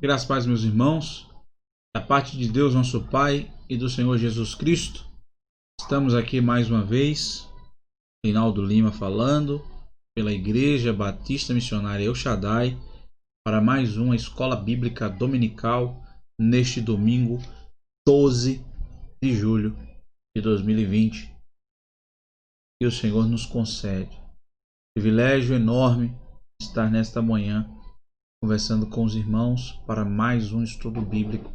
Graças a Deus, meus irmãos, da parte de Deus, nosso Pai, e do Senhor Jesus Cristo. Estamos aqui mais uma vez, Reinaldo Lima falando, pela Igreja Batista Missionária El Shaddai, para mais uma Escola Bíblica Dominical, neste domingo, 12 de julho de 2020. Que o Senhor nos concede. Privilégio enorme estar nesta manhã conversando com os irmãos para mais um estudo bíblico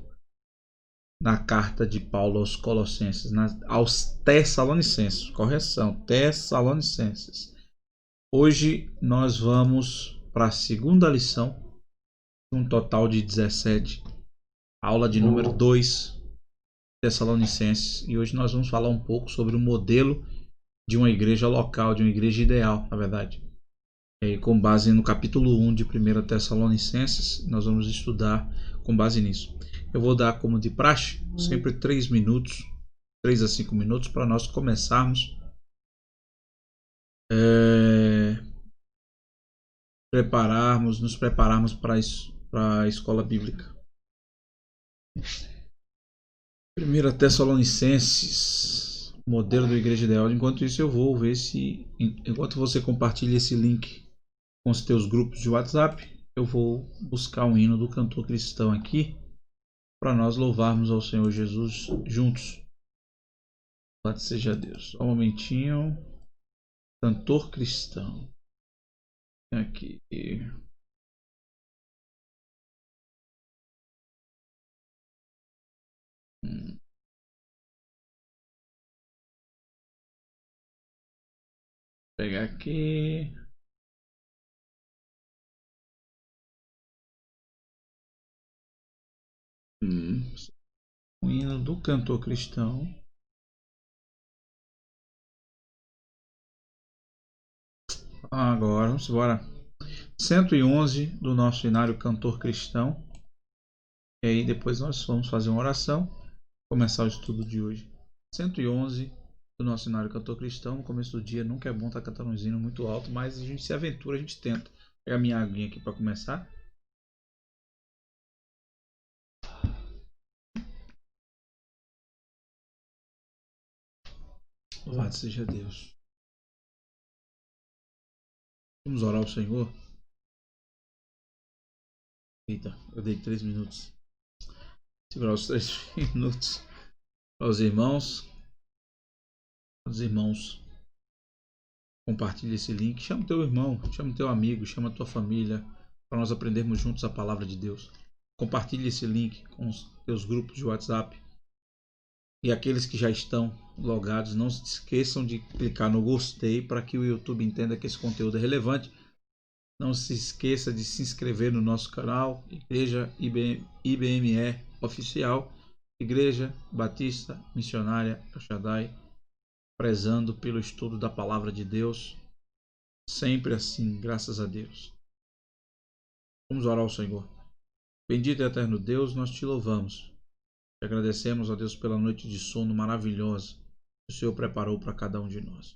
na carta de Paulo aos Colossenses, aos Tessalonicenses, correção, Tessalonicenses. Hoje nós vamos para a segunda lição, um total de 17, aula de número 2, Tessalonicenses, e hoje nós vamos falar um pouco sobre o modelo de uma igreja local, de uma igreja ideal, na verdade. E com base no capítulo 1 de 1 Tessalonicenses, nós vamos estudar com base nisso. Eu vou dar como de praxe, sempre 3 minutos, 3 a 5 minutos, para nós começarmos nos prepararmos para a escola bíblica. 1 Tessalonicenses, modelo da igreja ideal. Enquanto isso, eu vou ver se, enquanto você compartilha esse link com os teus grupos de WhatsApp, eu vou buscar um hino do cantor cristão aqui para nós louvarmos ao Senhor Jesus juntos. Louvado seja Deus. Só um momentinho. Cantor cristão. Aqui. Vou pegar aqui. O hino do cantor cristão. Agora, vamos embora. 111 do nosso hinário Cantor Cristão. E aí depois nós vamos fazer uma oração. Começar o estudo de hoje. 111 do nosso hinário Cantor Cristão. No começo do dia nunca é bom estar cantando um hino muito alto, mas a gente se aventura, a gente tenta. Vou pegar minha aguinha aqui para começar. Louvado seja Deus. Vamos orar ao Senhor. Eita, eu dei 3 minutos. Segurar os 3 minutos para os irmãos. Os irmãos, compartilhe esse link. Chama o teu irmão, chama o teu amigo, chama a tua família, para nós aprendermos juntos a palavra de Deus. Compartilhe esse link com os teus grupos de WhatsApp. E aqueles que já estão logados, não se esqueçam de clicar no gostei para que o YouTube entenda que esse conteúdo é relevante. Não se esqueça de se inscrever no nosso canal, Igreja IBME Oficial, Igreja Batista Missionária El Shaddai, prezando pelo estudo da palavra de Deus, sempre assim, graças a Deus. Vamos orar ao Senhor. Bendito e eterno Deus, nós te louvamos. Te agradecemos, ó Deus, pela noite de sono maravilhosa que o Senhor preparou para cada um de nós.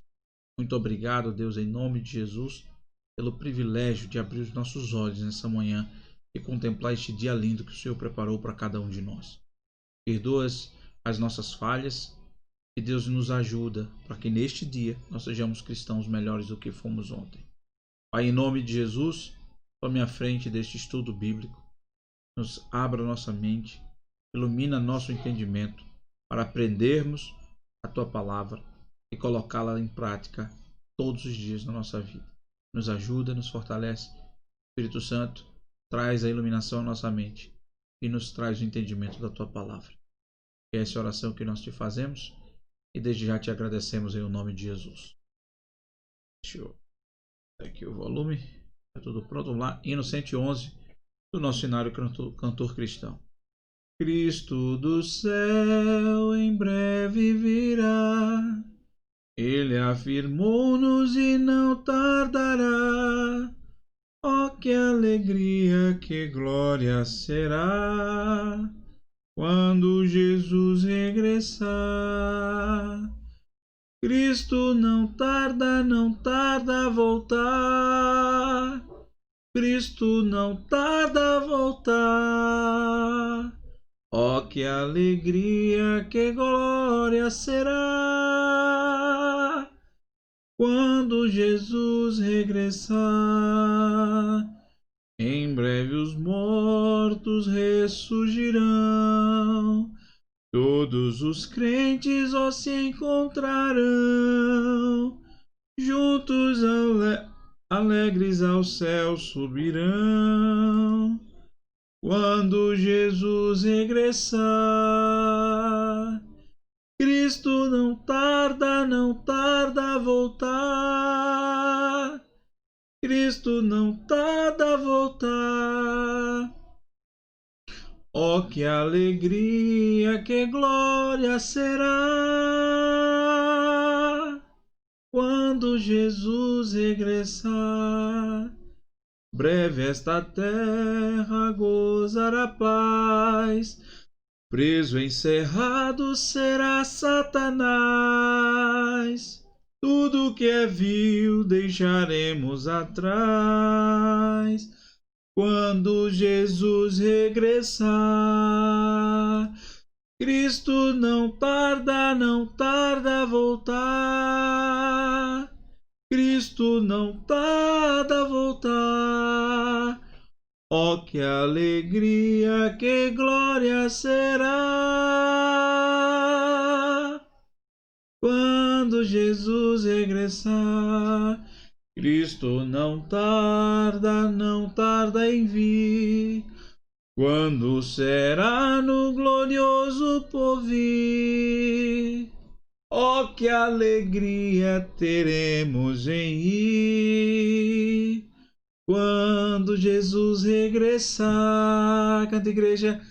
Muito obrigado, Deus, em nome de Jesus, pelo privilégio de abrir os nossos olhos nessa manhã e contemplar este dia lindo que o Senhor preparou para cada um de nós. Perdoa as nossas falhas e Deus nos ajuda para que neste dia nós sejamos cristãos melhores do que fomos ontem. Pai, em nome de Jesus, tome a frente deste estudo bíblico, nos abra nossa mente, ilumina nosso entendimento para aprendermos a Tua palavra e colocá-la em prática todos os dias na nossa vida. Nos ajuda, nos fortalece. Espírito Santo, traz a iluminação à nossa mente e nos traz o entendimento da Tua palavra. É essa oração que nós te fazemos e desde já te agradecemos em nome de Jesus. Deixa eu dar aqui o volume. Está tudo pronto. Vamos lá. Hino 111 do nosso hinário Cantor Cristão. Cristo do céu em breve virá. Ele afirmou-nos e não tardará. Oh, que alegria, que glória será quando Jesus regressar. Cristo não tarda a voltar. Cristo não tarda a voltar. Oh, que alegria, que glória será quando Jesus regressar. Em breve os mortos ressurgirão, todos os crentes se encontrarão, juntos alegres ao céu subirão. Quando Jesus regressar, Cristo não tarda a voltar. Cristo não tarda a voltar. Oh, que alegria, que glória será quando Jesus regressar. Breve esta terra gozará paz, preso encerrado será Satanás. Tudo que é vil deixaremos atrás quando Jesus regressar. Cristo não tarda a voltar. Cristo não tarda a voltar. Oh, que alegria, que glória será quando Jesus regressar. Cristo não tarda em vir. Quando será no glorioso porvir? Oh, que alegria teremos em ir quando Jesus regressar. Canta, igreja.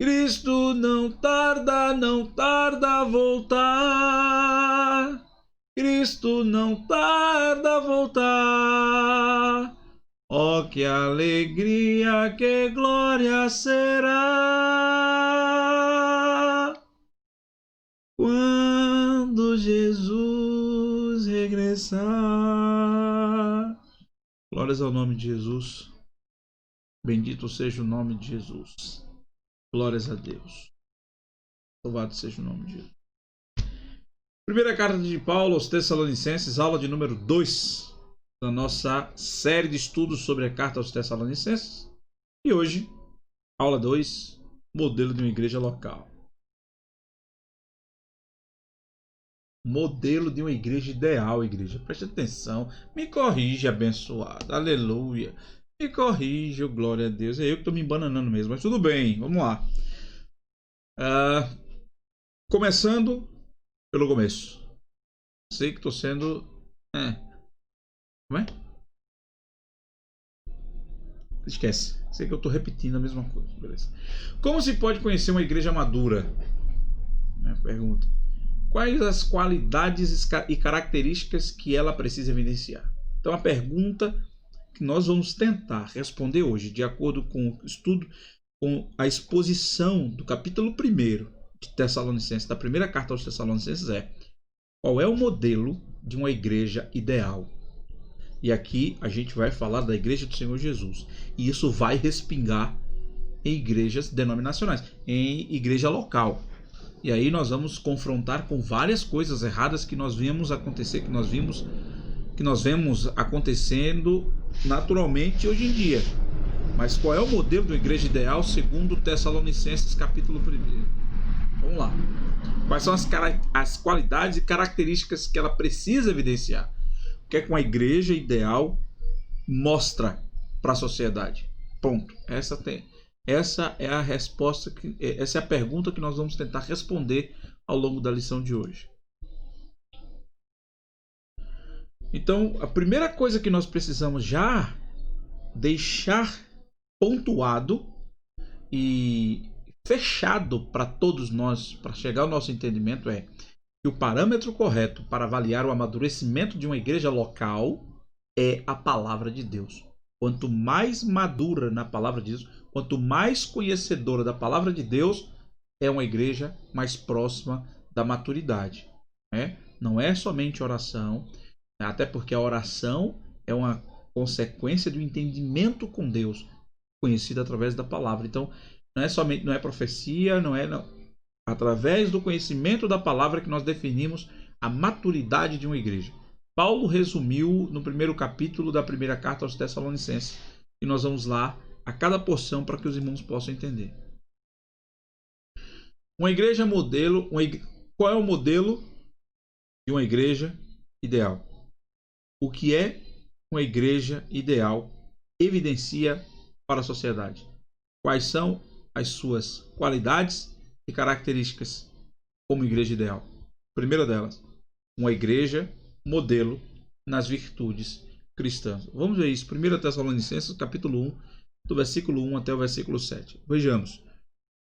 Cristo não tarda a voltar. Cristo não tarda a voltar. Oh, que alegria, que glória será quando Jesus regressar. Glórias ao nome de Jesus. Bendito seja o nome de Jesus. Glórias a Deus. Louvado seja o nome de Jesus. Primeira carta de Paulo aos Tessalonicenses, aula de número 2 da nossa série de estudos sobre a carta aos Tessalonicenses. E hoje, aula 2, modelo de uma igreja local. Modelo de uma igreja ideal, igreja. Preste atenção. Me corrige, abençoado. Aleluia. Me corrige, glória a Deus. É eu que estou me embananando mesmo, mas tudo bem. Vamos lá. Começando pelo começo. Sei que estou sendo... Como é? Esquece. Sei que eu estou repetindo a mesma coisa. Beleza. Como se pode conhecer uma igreja madura? Pergunta. Quais as qualidades e características que ela precisa evidenciar? Então, a pergunta que nós vamos tentar responder hoje, de acordo com o estudo, com a exposição do capítulo 1 de Tessalonicenses, da primeira carta aos Tessalonicenses, é: qual é o modelo de uma igreja ideal? E aqui a gente vai falar da igreja do Senhor Jesus. E isso vai respingar em igrejas denominacionais, em igreja local. E aí nós vamos confrontar com várias coisas erradas que nós vimos acontecer, que nós vemos acontecendo naturalmente hoje em dia. Mas qual é o modelo de uma igreja ideal segundo Tessalonicenses capítulo 1? Vamos lá. Quais são as qualidades e características que ela precisa evidenciar? O que é que uma igreja ideal mostra para a sociedade? Ponto. Essa é a resposta, essa é a pergunta que nós vamos tentar responder ao longo da lição de hoje. Então, a primeira coisa que nós precisamos já deixar pontuado e fechado para todos nós, para chegar ao nosso entendimento, é que o parâmetro correto para avaliar o amadurecimento de uma igreja local é a palavra de Deus. Quanto mais madura na palavra de Deus, quanto mais conhecedora da palavra de Deus, é uma igreja mais próxima da maturidade. Não é somente oração, até porque a oração é uma consequência do entendimento com Deus, conhecido através da palavra. Então, não é profecia, não. Através do conhecimento da palavra que nós definimos a maturidade de uma igreja. Paulo resumiu no primeiro capítulo da primeira carta aos Tessalonicenses. E nós vamos lá a cada porção para que os irmãos possam entender. Uma igreja modelo. Qual é o modelo de uma igreja ideal? O que é uma igreja ideal evidencia para a sociedade? Quais são as suas qualidades e características como igreja ideal? Primeira delas, uma igreja modelo nas virtudes cristãs. Vamos ver isso. 1 Tessalonicenses, capítulo 1, do versículo 1 até o versículo 7. Vejamos.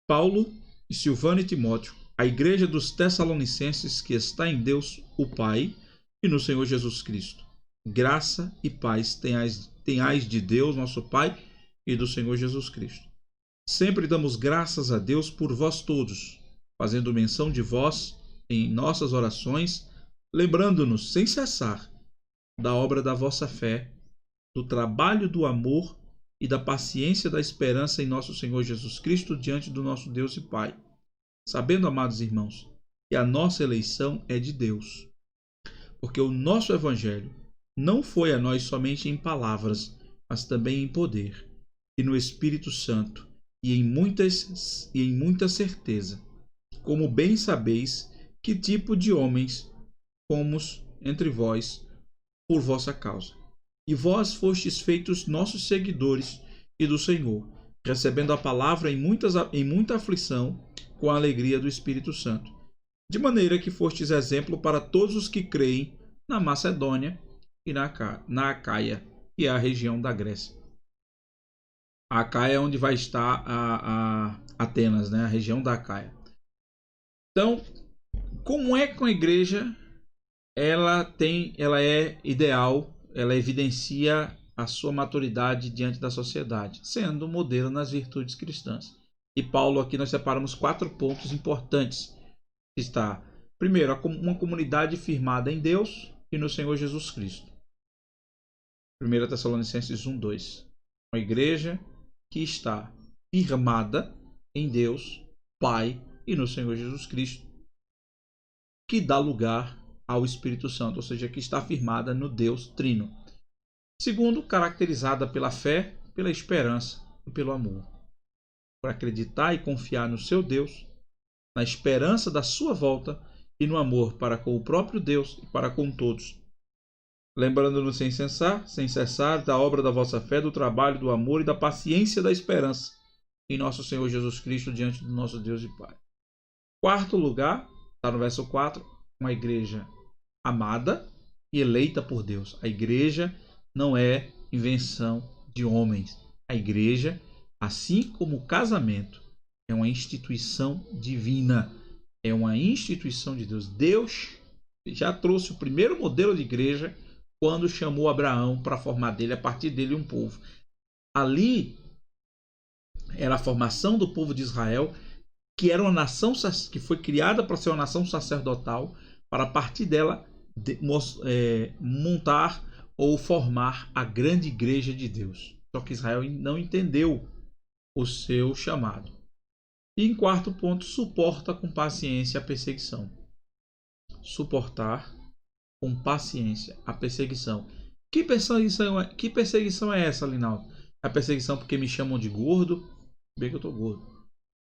Paulo e Silvano e Timóteo, a igreja dos Tessalonicenses que está em Deus, o Pai, e no Senhor Jesus Cristo. Graça e paz tenhais de Deus, nosso Pai, e do Senhor Jesus Cristo. Sempre damos graças a Deus por vós todos, fazendo menção de vós em nossas orações, lembrando-nos sem cessar da obra da vossa fé, do trabalho do amor e da paciência da esperança em nosso Senhor Jesus Cristo diante do nosso Deus e Pai. Sabendo, amados irmãos, que a nossa eleição é de Deus, porque o nosso evangelho não foi a nós somente em palavras, mas também em poder, e no Espírito Santo, e em muita certeza, como bem sabeis que tipo de homens fomos entre vós por vossa causa. E vós fostes feitos nossos seguidores e do Senhor, recebendo a palavra em muita aflição, com a alegria do Espírito Santo, de maneira que fostes exemplo para todos os que creem na Macedônia e na Acaia, que é a região da Grécia. A Acaia é onde vai estar a Atenas, né? A região da Acaia. Então, como é que uma igreja ela é ideal, ela evidencia a sua maturidade diante da sociedade, sendo um modelo nas virtudes cristãs. E Paulo, aqui nós separamos 4 pontos importantes. Está, primeiro, uma comunidade firmada em Deus e no Senhor Jesus Cristo. 1 Tessalonicenses 1, 2. Uma igreja que está firmada em Deus, Pai e no Senhor Jesus Cristo, que dá lugar ao Espírito Santo, ou seja, que está firmada no Deus Trino. Segundo, caracterizada pela fé, pela esperança e pelo amor. Por acreditar e confiar no seu Deus, na esperança da sua volta e no amor para com o próprio Deus e para com todos. Lembrando-nos sem cessar da obra da vossa fé, do trabalho, do amor e da paciência da esperança em nosso Senhor Jesus Cristo diante do nosso Deus e Pai. Quarto lugar, está no verso 4, uma igreja amada e eleita por Deus. A igreja não é invenção de homens. A igreja, assim como o casamento, é uma instituição divina. É uma instituição de Deus. Deus já trouxe o primeiro modelo de igreja quando chamou Abraão para formar dele, a partir dele, um povo. Ali era a formação do povo de Israel, que era uma nação que foi criada para ser uma nação sacerdotal, para a partir dela montar ou formar a grande igreja de Deus. Só que Israel não entendeu o seu chamado. E em quarto ponto, suporta com paciência a perseguição. Suportar com paciência a perseguição. Que perseguição é essa, Linaldo? A perseguição porque me chamam de gordo? Bem que eu tô gordo.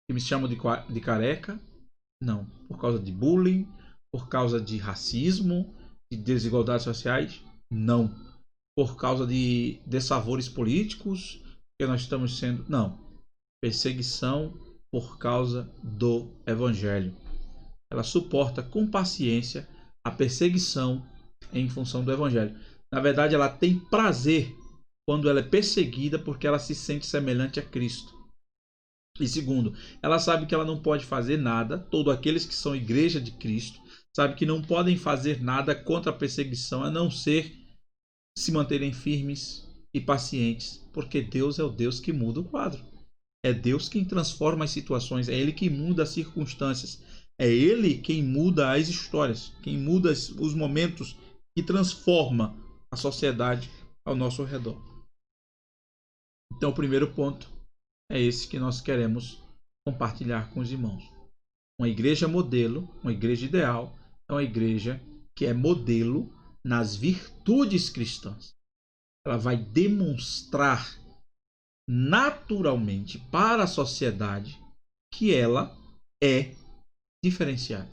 Que me chamam de careca? Não. Por causa de bullying? Por causa de racismo? De desigualdades sociais? Não. Por causa de dessavores políticos? Que nós estamos sendo... Não. Perseguição por causa do Evangelho. Ela suporta com paciência a perseguição em função do Evangelho. Na verdade, ela tem prazer quando ela é perseguida porque ela se sente semelhante a Cristo. E segundo, ela sabe que ela não pode fazer nada, todos aqueles que são igreja de Cristo, sabe que não podem fazer nada contra a perseguição, a não ser se manterem firmes e pacientes, porque Deus é o Deus que muda o quadro. É Deus quem transforma as situações, é Ele quem muda as circunstâncias, é Ele quem muda as histórias, quem muda os momentos, que transforma a sociedade ao nosso redor. Então, o primeiro ponto é esse que nós queremos compartilhar com os irmãos. Uma igreja modelo, uma igreja ideal, é uma igreja que é modelo nas virtudes cristãs. Ela vai demonstrar naturalmente para a sociedade que ela é diferenciada,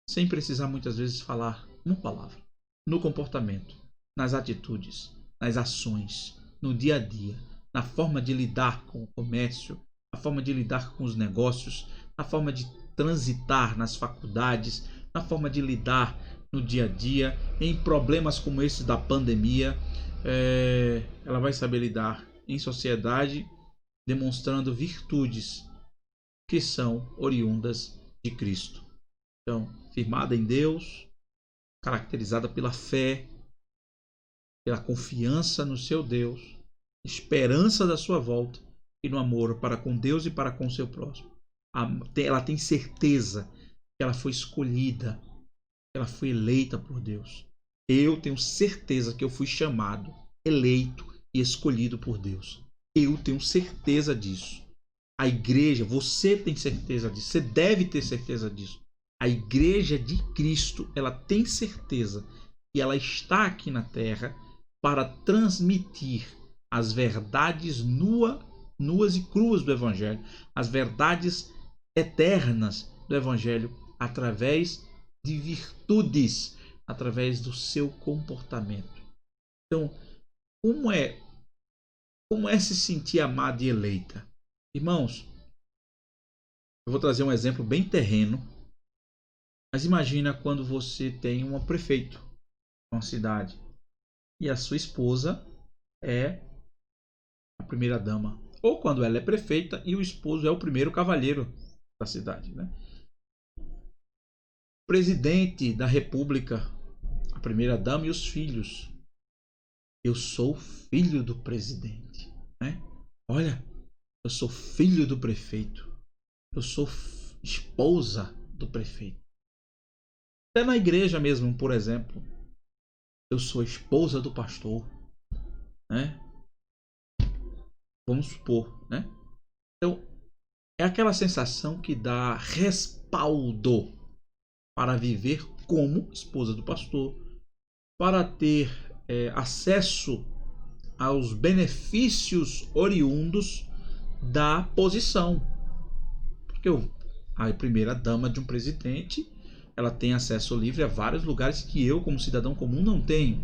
sem precisar muitas vezes falar uma palavra, no comportamento, nas atitudes, nas ações, no dia a dia, na forma de lidar com o comércio, na forma de lidar com os negócios, na forma de transitar nas faculdades, na forma de lidar no dia a dia, em problemas como esse da pandemia. Ela vai saber lidar em sociedade, demonstrando virtudes que são oriundas de Cristo. Então, firmada em Deus, caracterizada pela fé, pela confiança no seu Deus, esperança da sua volta e no amor para com Deus e para com o seu próximo. Ela tem certeza que ela foi escolhida, que ela foi eleita por Deus. Eu tenho certeza que eu fui chamado, eleito e escolhido por Deus. Eu tenho certeza disso. A igreja, você tem certeza disso, você deve ter certeza disso. A igreja de Cristo, ela tem certeza que ela está aqui na terra para transmitir as verdades nuas e cruas do Evangelho, as verdades eternas do Evangelho, através de virtudes, através do seu comportamento. Então, como é se sentir amada e eleita? Irmãos, eu vou trazer um exemplo bem terreno, mas imagina quando você tem um prefeito em uma cidade e a sua esposa é a primeira dama, ou quando ela é prefeita e o esposo é o primeiro cavalheiro da cidade, né? Presidente da República, a primeira dama e os filhos. Eu sou filho do presidente, né? Olha, eu sou filho do prefeito. Eu sou esposa do prefeito. Até na igreja mesmo, por exemplo, eu sou esposa do pastor, né? Vamos supor, né? Então, é aquela sensação que dá respaldo para viver como esposa do pastor, para ter acesso aos benefícios oriundos da posição. Porque a primeira dama de um presidente, ela tem acesso livre a vários lugares que eu, como cidadão comum, não tenho.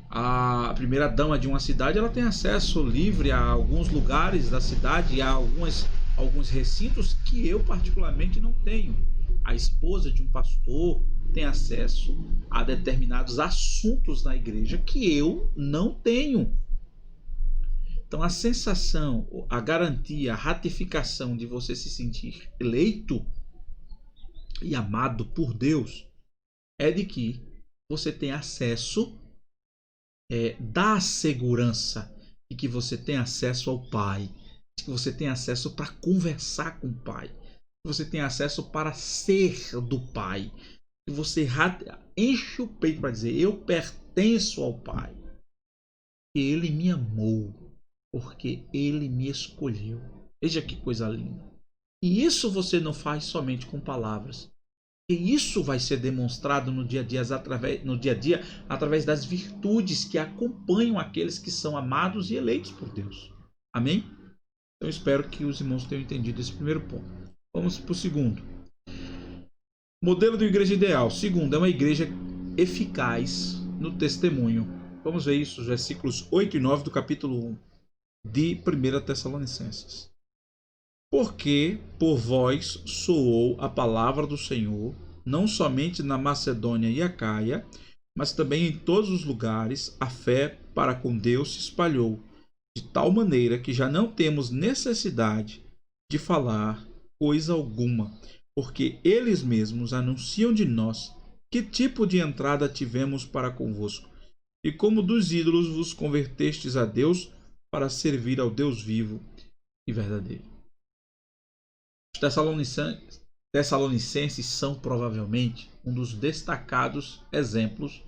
A primeira dama de uma cidade, ela tem acesso livre a alguns lugares da cidade e a alguns recintos que eu particularmente não tenho. A esposa de um pastor tem acesso a determinados assuntos na igreja que eu não tenho. Então a sensação, a garantia, a ratificação de você se sentir eleito e amado por Deus é de que você tem acesso, dá segurança de que você tem acesso ao Pai, de que você tem acesso para conversar com o Pai, que você tem acesso para ser do Pai, que você enche o peito para dizer: eu pertenço ao Pai, que Ele me amou, porque Ele me escolheu. Veja que coisa linda. E isso você não faz somente com palavras. E isso vai ser demonstrado no dia a dia, através das virtudes que acompanham aqueles que são amados e eleitos por Deus. Amém? Então espero que os irmãos tenham entendido esse primeiro ponto. Vamos para o segundo. Modelo de uma igreja ideal. Segundo, é uma igreja eficaz no testemunho. Vamos ver isso, os versículos 8 e 9 do capítulo 1 de 1 Tessalonicenses. Porque por vós soou a palavra do Senhor, não somente na Macedônia e Acaia, mas também em todos os lugares, a fé para com Deus se espalhou, de tal maneira que já não temos necessidade de falar coisa alguma, porque eles mesmos anunciam de nós que tipo de entrada tivemos para convosco, e como dos ídolos vos convertestes a Deus para servir ao Deus vivo e verdadeiro. Os Tessalonicenses são provavelmente um dos destacados exemplos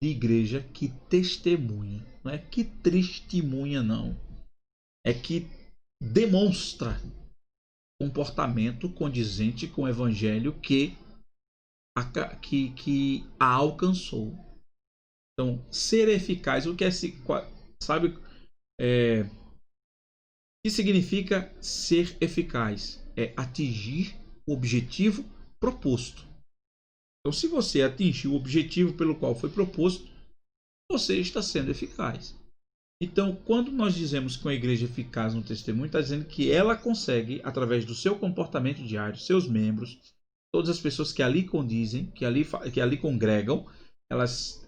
de igreja que testemunha. Não é que testemunha, não. É que demonstra comportamento condizente com o evangelho que a alcançou. Então, ser eficaz, o que é, sabe, o que significa ser eficaz? É atingir o objetivo proposto. Então, se você atingiu o objetivo pelo qual foi proposto, você está sendo eficaz. Então, quando nós dizemos que uma igreja é eficaz no testemunho, está dizendo que ela consegue, através do seu comportamento diário, seus membros, todas as pessoas que ali condizem, que ali congregam, elas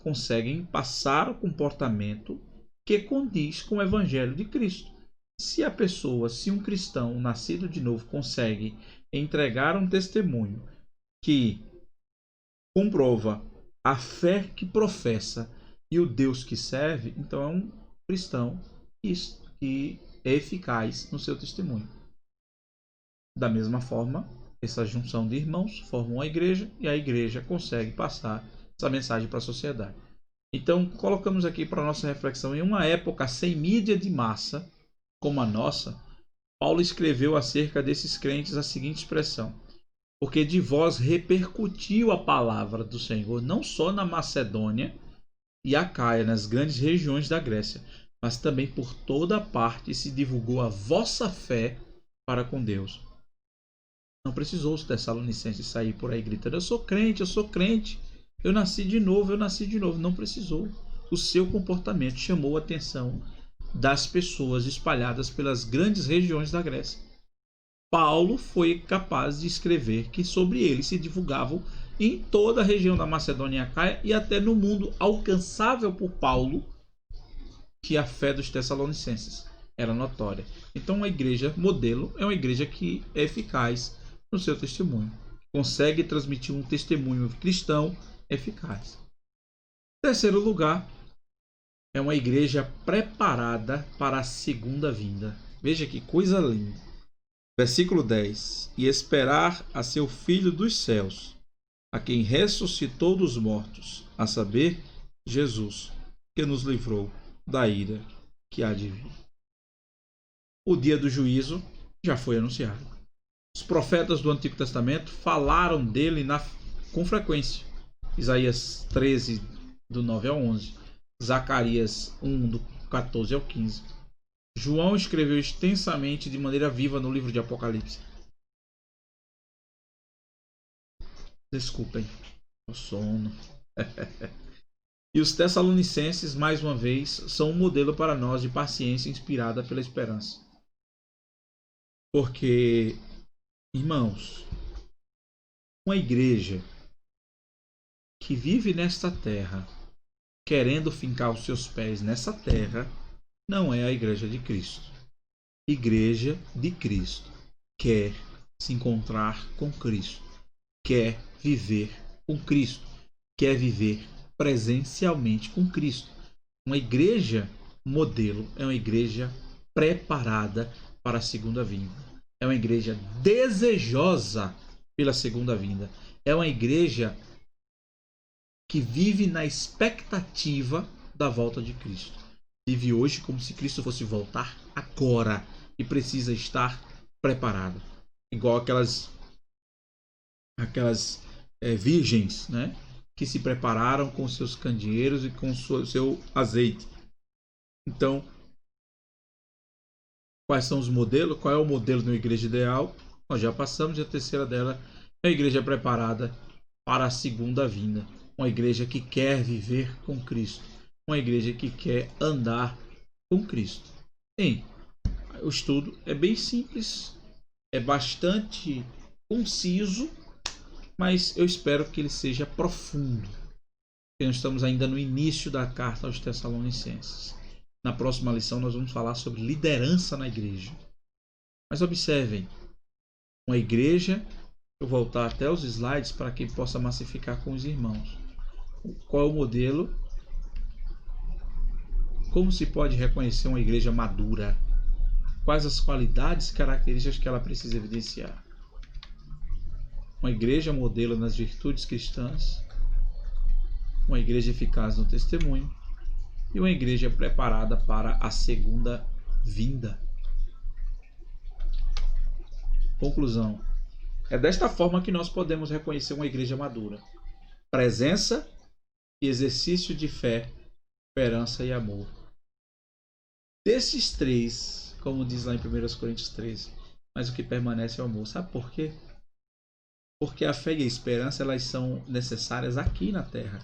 conseguem passar o comportamento que condiz com o evangelho de Cristo. Se um cristão nascido de novo consegue entregar um testemunho que comprova a fé que professa e o Deus que serve, então é um cristão que é eficaz no seu testemunho. Da mesma forma, essa junção de irmãos formam a igreja e a igreja consegue passar essa mensagem para a sociedade. Então, colocamos aqui para a nossa reflexão, em uma época sem mídia de massa, como a nossa, Paulo escreveu acerca desses crentes a seguinte expressão: porque de vós repercutiu a palavra do Senhor, não só na Macedônia e Acaia, nas grandes regiões da Grécia, mas também por toda parte se divulgou a vossa fé para com Deus. Não precisou os tessalonicenses sair por aí gritando: eu sou crente, eu nasci de novo. Não precisou. O seu comportamento chamou a atenção das pessoas espalhadas pelas grandes regiões da Grécia. Paulo foi capaz de escrever que sobre ele se divulgavam em toda a região da Macedônia e Acaia e até no mundo alcançável por Paulo, que a fé dos tessalonicenses era notória. Então, uma igreja modelo é uma igreja que é eficaz no seu testemunho, consegue transmitir um testemunho cristão eficaz. Em terceiro lugar, é uma igreja preparada para a segunda vinda. Veja que coisa linda. Versículo 10: e esperar a seu Filho dos céus, a quem ressuscitou dos mortos, a saber, Jesus, que nos livrou da ira que há de vir. O dia do juízo já foi anunciado. Os profetas do Antigo Testamento falaram dele com frequência. Isaías 13, do 9 ao 11. Zacarias 1, do 14 ao 15. João escreveu extensamente de maneira viva no livro de Apocalipse. Desculpem, o sono. E os tessalonicenses, mais uma vez, são um modelo para nós de paciência inspirada pela esperança. Porque, irmãos, uma igreja que vive nesta terra, querendo fincar os seus pés nessa terra, não é a igreja de Cristo. Igreja de Cristo quer se encontrar com Cristo, quer viver com Cristo, quer viver presencialmente com Cristo. Uma igreja modelo é uma igreja preparada para a segunda vinda. É uma igreja desejosa pela segunda vinda. É uma igreja que vive na expectativa da volta de Cristo. Vive hoje como se Cristo fosse voltar agora e precisa estar preparado. Igual aquelas virgens, né? Que se prepararam com seus candeeiros e com seu azeite. Então, quais são os modelos? Qual é o modelo de uma igreja ideal? Nós já passamos, e a terceira dela é a igreja preparada para a segunda vinda. Uma igreja que quer viver com Cristo. Uma igreja que quer andar com Cristo. Bem, o estudo é bem simples, é bastante conciso, mas eu espero que ele seja profundo. Porque nós estamos ainda no início da carta aos Tessalonicenses. Na próxima lição nós vamos falar sobre liderança na igreja. Mas observem, uma igreja, eu vou voltar até os slides para que possa massificar com os irmãos. Qual é o modelo? Como se pode reconhecer uma igreja madura? Quais as qualidades e características que ela precisa evidenciar? Uma igreja modelo nas virtudes cristãs, uma igreja eficaz no testemunho e uma igreja preparada para a segunda vinda. Conclusão. É desta forma que nós podemos reconhecer uma igreja madura. Presença e exercício de fé, esperança e amor. Desses três, como diz lá em 1 Coríntios 13, mas o que permanece é o amor. Sabe por quê? Porque a fé e a esperança elas são necessárias aqui na terra.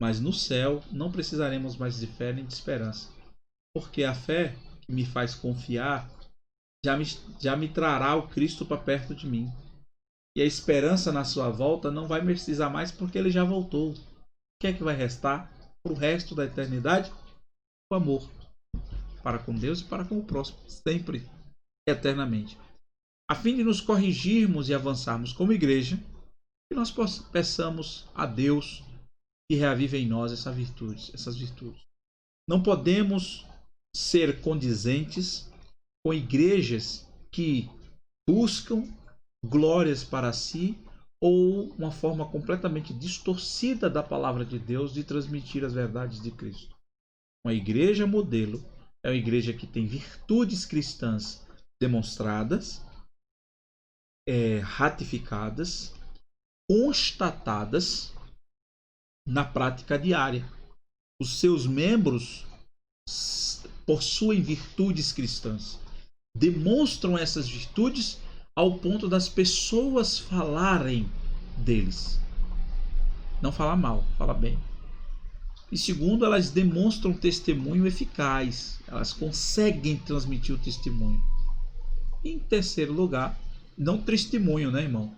Mas no céu não precisaremos mais de fé nem de esperança. Porque a fé que me faz confiar já me trará o Cristo para perto de mim. E a esperança na sua volta não vai precisar mais porque ele já voltou. O que é que vai restar para o resto da eternidade? O amor. Para com Deus e para com o próximo. Sempre. Eternamente. A fim de nos corrigirmos e avançarmos como igreja, que nós peçamos a Deus que reavive em nós essas virtudes. Não podemos ser condizentes com igrejas que buscam glórias para si ou uma forma completamente distorcida da palavra de Deus de transmitir as verdades de Cristo. Uma igreja modelo é uma igreja que tem virtudes cristãs demonstradas, ratificadas, constatadas na prática diária. Os seus membros possuem virtudes cristãs, demonstram essas virtudes ao ponto das pessoas falarem deles. Não falar mal, falar bem. E segundo, elas demonstram testemunho eficaz. Elas conseguem transmitir o testemunho. E em terceiro lugar, não testemunho, né, irmão?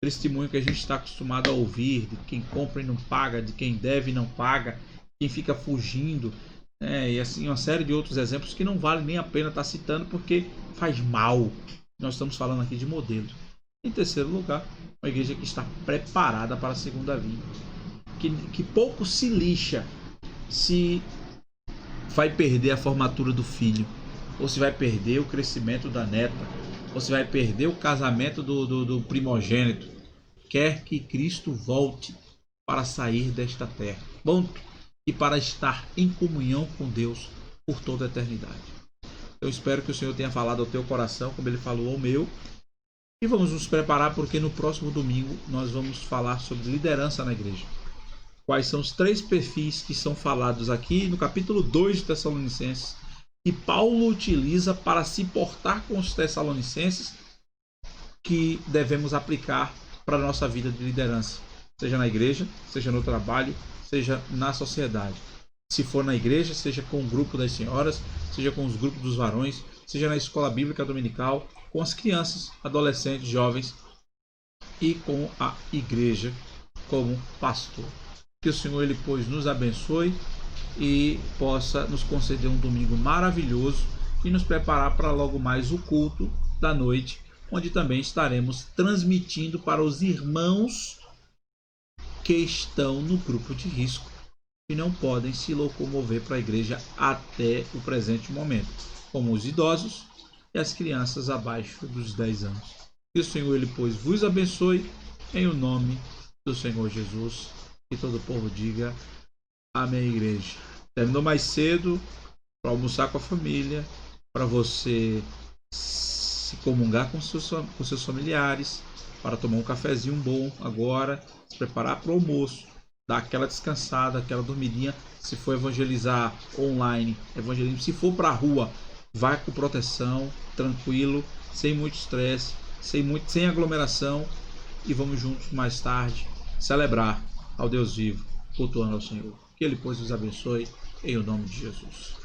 Testemunho que a gente está acostumado a ouvir, de quem compra e não paga, de quem deve e não paga, quem fica fugindo, e assim uma série de outros exemplos que não vale nem a pena estar citando porque faz mal. Nós estamos falando aqui de modelo. Em terceiro lugar, uma igreja que está preparada para a segunda vinda. Que pouco se lixa se vai perder a formatura do filho, ou se vai perder o crescimento da neta, ou se vai perder o casamento do primogênito. Quer que Cristo volte para sair desta terra. Ponto. E para estar em comunhão com Deus por toda a eternidade. Eu espero que o Senhor tenha falado ao teu coração, como Ele falou ao meu. E vamos nos preparar porque no próximo domingo nós vamos falar sobre liderança na igreja. Quais são os 3 perfis que são falados aqui no capítulo 2 de Tessalonicenses que Paulo utiliza para se portar com os Tessalonicenses que devemos aplicar para a nossa vida de liderança, seja na igreja, seja no trabalho, seja na sociedade. Se for na igreja, seja com o grupo das senhoras, seja com os grupos dos varões, seja na escola bíblica dominical, com as crianças, adolescentes, jovens e com a igreja como pastor. Que o Senhor ele pois nos abençoe e possa nos conceder um domingo maravilhoso e nos preparar para logo mais o culto da noite, onde também estaremos transmitindo para os irmãos que estão no grupo de risco e não podem se locomover para a igreja até o presente momento, como os idosos e as crianças abaixo dos 10 anos. Que o Senhor ele pois vos abençoe em o nome do Senhor Jesus. E todo o povo diga amém, igreja. Terminou mais cedo para almoçar com a família, para você se comungar com seus familiares, para tomar um cafezinho bom agora, se preparar para o almoço, dar aquela descansada, aquela dormidinha. Se for evangelizar online, evangelismo. Se for para a rua, vai com proteção, tranquilo, sem muito estresse, sem aglomeração, e vamos juntos mais tarde celebrar ao Deus vivo, cultuando ao Senhor. Que Ele pois os abençoe em o nome de Jesus.